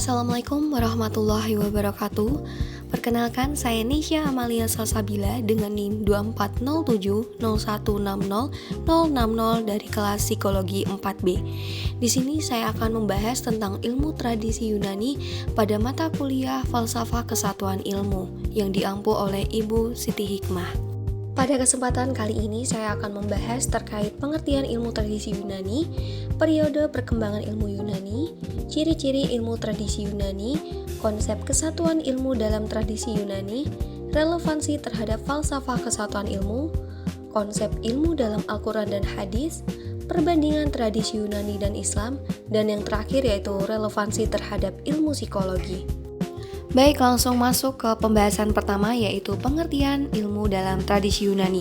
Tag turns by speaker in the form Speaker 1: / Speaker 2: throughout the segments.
Speaker 1: Assalamualaikum warahmatullahi wabarakatuh. Perkenalkan, saya Nisha Amalia Salsabila dengan NIM 240701600060 dari kelas Psikologi 4B. Di sini saya akan membahas tentang ilmu tradisi Yunani pada mata kuliah Falsafah Kesatuan Ilmu yang diampu oleh Ibu Siti Hikmah. Pada kesempatan kali ini saya akan membahas terkait pengertian ilmu tradisi Yunani, periode perkembangan ilmu Yunani, ciri-ciri ilmu tradisi Yunani, konsep kesatuan ilmu dalam tradisi Yunani, relevansi terhadap falsafah kesatuan ilmu, konsep ilmu dalam Al-Quran dan hadis, perbandingan tradisi Yunani dan Islam, dan yang terakhir yaitu relevansi terhadap ilmu psikologi. Baik, langsung masuk ke pembahasan pertama, yaitu pengertian ilmu dalam tradisi Yunani.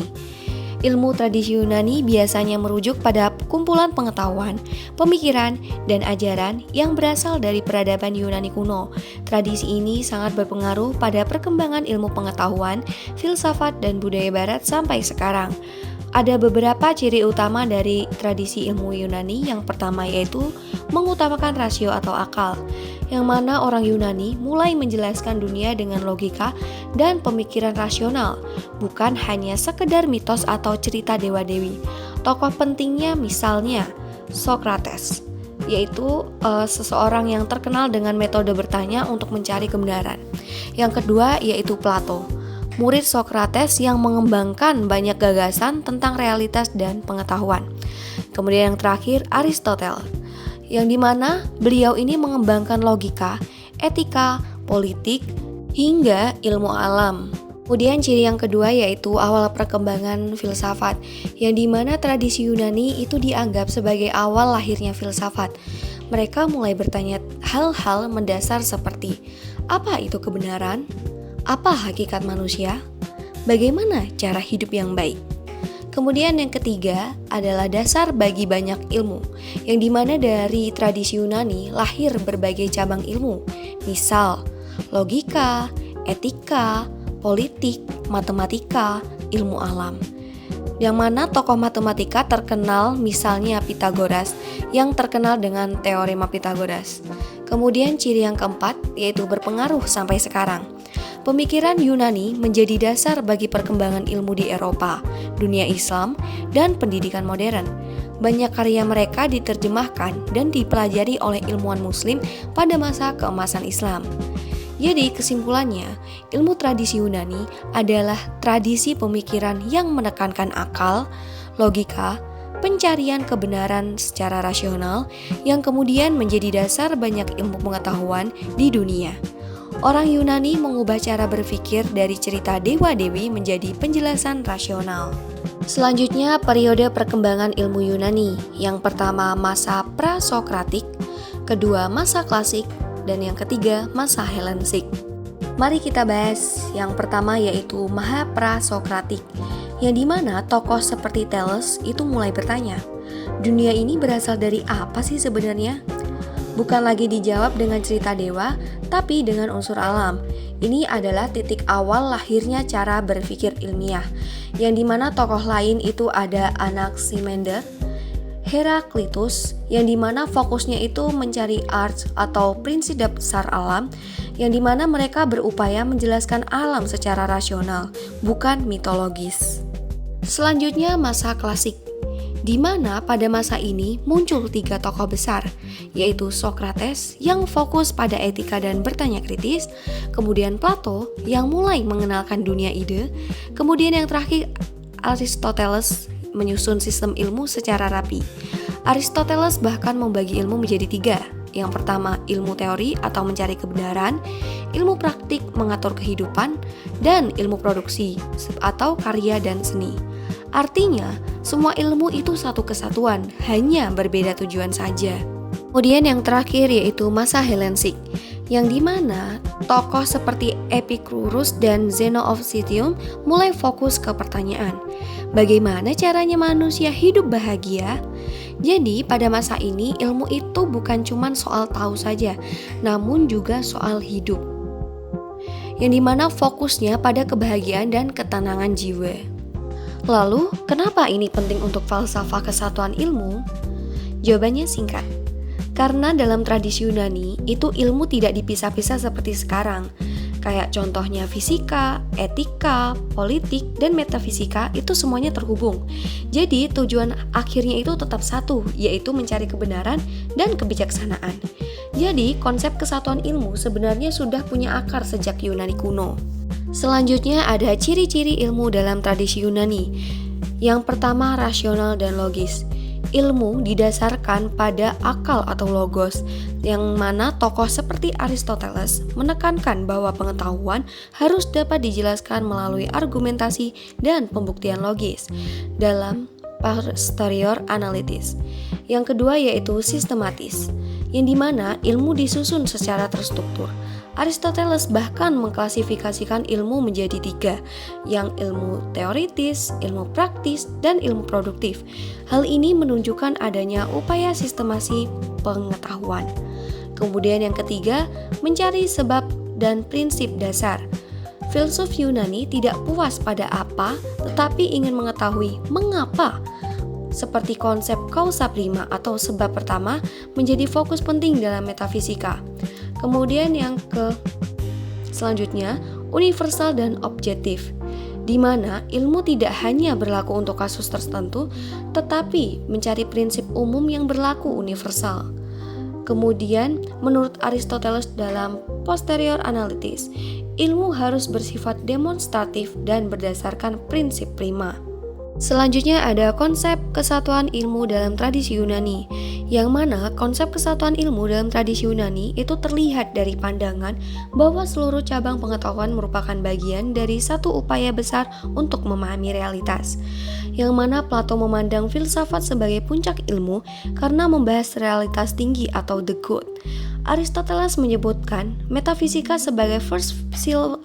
Speaker 1: Ilmu tradisi Yunani biasanya merujuk pada kumpulan pengetahuan, pemikiran, dan ajaran yang berasal dari peradaban Yunani kuno. Tradisi ini sangat berpengaruh pada perkembangan ilmu pengetahuan, filsafat, dan budaya barat sampai sekarang. Ada beberapa ciri utama dari tradisi ilmu Yunani. Yang pertama yaitu mengutamakan rasio atau akal, yang mana orang Yunani mulai menjelaskan dunia dengan logika dan pemikiran rasional, bukan hanya sekedar mitos atau cerita dewa-dewi. Tokoh pentingnya misalnya Socrates, yaitu seseorang yang terkenal dengan metode bertanya untuk mencari kebenaran. Yang kedua yaitu Plato, murid Socrates yang mengembangkan banyak gagasan tentang realitas dan pengetahuan. Kemudian yang terakhir Aristoteles, yang dimana beliau ini mengembangkan logika, etika, politik, hingga ilmu alam. Kemudian ciri yang kedua yaitu awal perkembangan filsafat, yang dimana tradisi Yunani itu dianggap sebagai awal lahirnya filsafat. Mereka mulai bertanya hal-hal mendasar seperti, apa itu kebenaran? Apa hakikat manusia? Bagaimana cara hidup yang baik? Kemudian yang ketiga adalah dasar bagi banyak ilmu, yang dimana dari tradisi Yunani lahir berbagai cabang ilmu, misal logika, etika, politik, matematika, ilmu alam. Yang mana tokoh matematika terkenal misalnya Pythagoras, yang terkenal dengan teorema Pythagoras. Kemudian ciri yang keempat yaitu berpengaruh sampai sekarang. Pemikiran Yunani menjadi dasar bagi perkembangan ilmu di Eropa, dunia Islam, dan pendidikan modern. Banyak karya mereka diterjemahkan dan dipelajari oleh ilmuwan Muslim pada masa keemasan Islam. Jadi kesimpulannya, ilmu tradisi Yunani adalah tradisi pemikiran yang menekankan akal, logika, pencarian kebenaran secara rasional, yang kemudian menjadi dasar banyak ilmu pengetahuan di dunia. Orang Yunani mengubah cara berpikir dari cerita dewa-dewi menjadi penjelasan rasional. Selanjutnya, periode perkembangan ilmu Yunani. Yang pertama, masa pra-Sokratik, kedua, masa klasik, dan yang ketiga, masa Helenistik. Mari kita bahas. Yang pertama yaitu Maha pra-Sokratik, yang dimana tokoh seperti Thales itu mulai bertanya, dunia ini berasal dari apa sih sebenarnya? Bukan lagi dijawab dengan cerita dewa, tapi dengan unsur alam. Ini adalah titik awal lahirnya cara berpikir ilmiah, yang dimana tokoh lain itu ada Anaximander, Heraklitus, yang dimana fokusnya itu mencari arts atau prinsip dasar alam, yang dimana mereka berupaya menjelaskan alam secara rasional, bukan mitologis. Selanjutnya masa klasik, di mana pada masa ini muncul 3 tokoh besar, yaitu Socrates yang fokus pada etika dan bertanya kritis, kemudian Plato yang mulai mengenalkan dunia ide, kemudian yang terakhir Aristoteles menyusun sistem ilmu secara rapi. Aristoteles bahkan membagi ilmu menjadi 3. Yang pertama ilmu teori atau mencari kebenaran, ilmu praktik mengatur kehidupan, dan ilmu produksi atau karya dan seni. Artinya, semua ilmu itu satu kesatuan, hanya berbeda tujuan saja. Kemudian yang terakhir yaitu masa Helenistik, yang dimana tokoh seperti Epicurus dan Zeno of Citium mulai fokus ke pertanyaan, bagaimana caranya manusia hidup bahagia? Jadi pada masa ini ilmu itu bukan cuma soal tahu saja, namun juga soal hidup, yang dimana fokusnya pada kebahagiaan dan ketenangan jiwa. Lalu, kenapa ini penting untuk falsafah kesatuan ilmu? Jawabannya singkat. Karena dalam tradisi Yunani itu ilmu tidak dipisah-pisah seperti sekarang. Kayak contohnya fisika, etika, politik, dan metafisika itu semuanya terhubung. Jadi tujuan akhirnya itu tetap satu, yaitu mencari kebenaran dan kebijaksanaan. Jadi konsep kesatuan ilmu sebenarnya sudah punya akar sejak Yunani kuno. Selanjutnya ada ciri-ciri ilmu dalam tradisi Yunani. Yang pertama, rasional dan logis. Ilmu didasarkan pada akal atau logos, yang mana tokoh seperti Aristoteles menekankan bahwa pengetahuan harus dapat dijelaskan melalui argumentasi dan pembuktian logis dalam posterior analytis. Yang kedua yaitu sistematis, yang dimana ilmu disusun secara terstruktur. Aristoteles bahkan mengklasifikasikan ilmu menjadi 3, yang ilmu teoritis, ilmu praktis, dan ilmu produktif. Hal ini menunjukkan adanya upaya sistemasi pengetahuan. Kemudian yang ketiga, mencari sebab dan prinsip dasar. Filsuf Yunani tidak puas pada apa, tetapi ingin mengetahui mengapa. Seperti konsep causa prima atau sebab pertama menjadi fokus penting dalam metafisika. Kemudian yang selanjutnya, universal dan objektif, di mana ilmu tidak hanya berlaku untuk kasus tertentu, tetapi mencari prinsip umum yang berlaku universal. Kemudian, menurut Aristoteles dalam posterior analytis, ilmu harus bersifat demonstratif dan berdasarkan prinsip prima. Selanjutnya ada konsep kesatuan ilmu dalam tradisi Yunani, yang mana konsep kesatuan ilmu dalam tradisi Yunani itu terlihat dari pandangan bahwa seluruh cabang pengetahuan merupakan bagian dari satu upaya besar untuk memahami realitas, yang mana Plato memandang filsafat sebagai puncak ilmu karena membahas realitas tinggi atau the good. Aristoteles menyebutkan metafisika sebagai first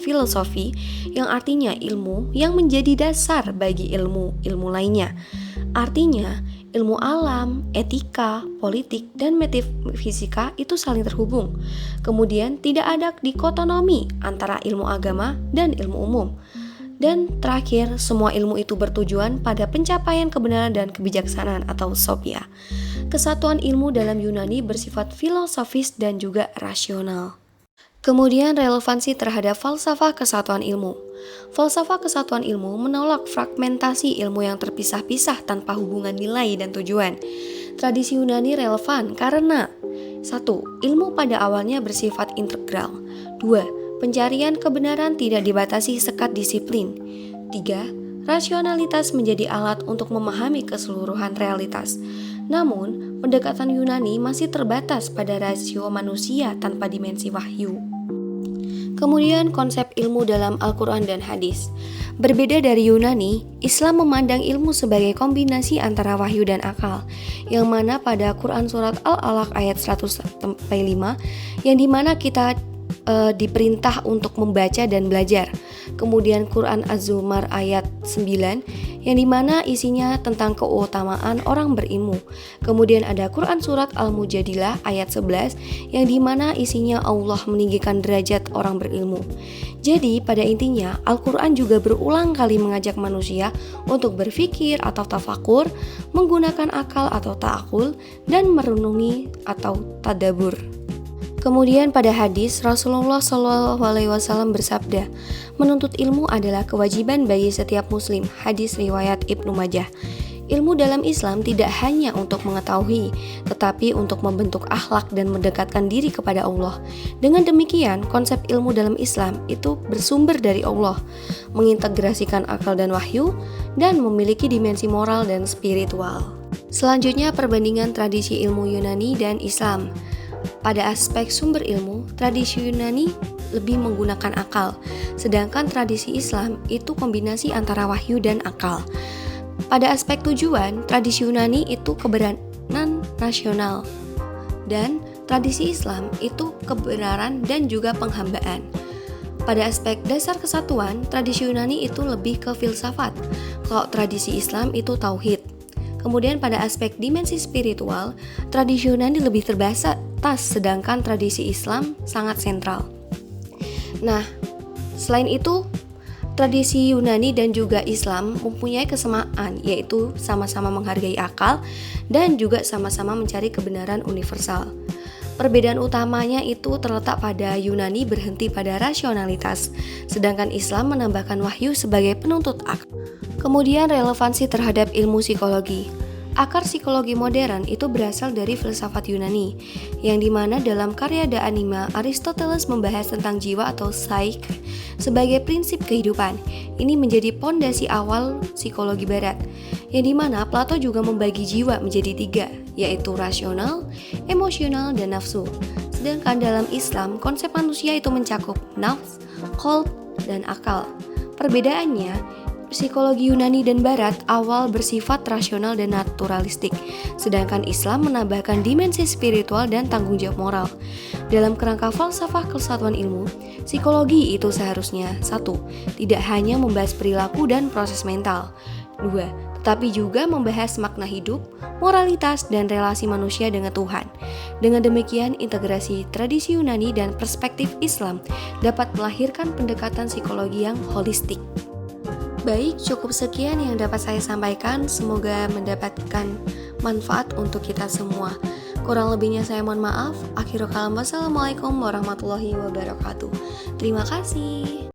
Speaker 1: philosophy, yang artinya ilmu yang menjadi dasar bagi ilmu lainnya. Artinya, ilmu alam, etika, politik, dan metafisika itu saling terhubung. Kemudian tidak ada dikotomi antara ilmu agama dan ilmu umum. Dan terakhir, semua ilmu itu bertujuan pada pencapaian kebenaran dan kebijaksanaan atau sophia. Kesatuan ilmu dalam Yunani bersifat filosofis dan juga rasional. Kemudian relevansi terhadap falsafah kesatuan ilmu. Falsafah kesatuan ilmu menolak fragmentasi ilmu yang terpisah-pisah tanpa hubungan nilai dan tujuan. Tradisi Yunani relevan karena 1. Ilmu pada awalnya bersifat integral. 2. Pencarian kebenaran tidak dibatasi sekat disiplin. 3. Rasionalitas menjadi alat untuk memahami keseluruhan realitas. Namun, pendekatan Yunani masih terbatas pada rasio manusia tanpa dimensi wahyu. Kemudian konsep ilmu dalam Al-Quran dan hadis. Berbeda dari Yunani, Islam memandang ilmu sebagai kombinasi antara wahyu dan akal, yang mana pada Quran Surat Al-Alaq ayat 100-5, yang dimana kita diperintah untuk membaca dan belajar. Kemudian Quran Az-Zumar ayat 9, yang dimana isinya tentang keutamaan orang berilmu. Kemudian ada Quran Surat Al-Mujadilah ayat 11, yang dimana isinya Allah meninggikan derajat orang berilmu. Jadi pada intinya Al-Quran juga berulang kali mengajak manusia untuk berpikir atau tafakur, menggunakan akal atau ta'akul, dan merenungi atau tadabur. Kemudian pada hadis, Rasulullah SAW bersabda, menuntut ilmu adalah kewajiban bagi setiap muslim. Hadis riwayat Ibnu Majah. Ilmu dalam Islam tidak hanya untuk mengetahui, tetapi untuk membentuk akhlak dan mendekatkan diri kepada Allah. Dengan demikian, konsep ilmu dalam Islam itu bersumber dari Allah, mengintegrasikan akal dan wahyu, dan memiliki dimensi moral dan spiritual. Selanjutnya, perbandingan tradisi ilmu Yunani dan Islam. Pada aspek sumber ilmu, tradisi Yunani lebih menggunakan akal, sedangkan tradisi Islam itu kombinasi antara wahyu dan akal. Pada aspek tujuan, tradisi Yunani itu kebenaran nasional, dan tradisi Islam itu kebenaran dan juga penghambaan. Pada aspek dasar kesatuan, tradisi Yunani itu lebih ke filsafat, kalau tradisi Islam itu tauhid. Kemudian pada aspek dimensi spiritual, tradisi Yunani lebih terbatas, sedangkan tradisi Islam sangat sentral. Nah, selain itu, tradisi Yunani dan juga Islam mempunyai kesamaan, yaitu sama-sama menghargai akal dan juga sama-sama mencari kebenaran universal. Perbedaan utamanya itu terletak pada Yunani berhenti pada rasionalitas, sedangkan Islam menambahkan wahyu sebagai penuntut akal. Kemudian relevansi terhadap ilmu psikologi. Akar psikologi modern itu berasal dari filsafat Yunani, yang dimana dalam karya De Anima, Aristoteles membahas tentang jiwa atau psyche sebagai prinsip kehidupan. Ini menjadi pondasi awal psikologi barat, yang dimana Plato juga membagi jiwa menjadi 3, yaitu rasional, emosional, dan nafsu. Sedangkan dalam Islam, konsep manusia itu mencakup nafs, qalb, dan akal. Perbedaannya, psikologi Yunani dan Barat awal bersifat rasional dan naturalistik, sedangkan Islam menambahkan dimensi spiritual dan tanggung jawab moral. Dalam kerangka falsafah kesatuan ilmu, psikologi itu seharusnya 1. Tidak hanya membahas perilaku dan proses mental, 2. Tetapi juga membahas makna hidup, moralitas, dan relasi manusia dengan Tuhan. Dengan demikian, integrasi tradisi Yunani dan perspektif Islam dapat melahirkan pendekatan psikologi yang holistik. Baik, cukup sekian yang dapat saya sampaikan. Semoga mendapatkan manfaat untuk kita semua. Kurang lebihnya saya mohon maaf. Akhirul kalam, wassalamualaikum warahmatullahi wabarakatuh. Terima kasih.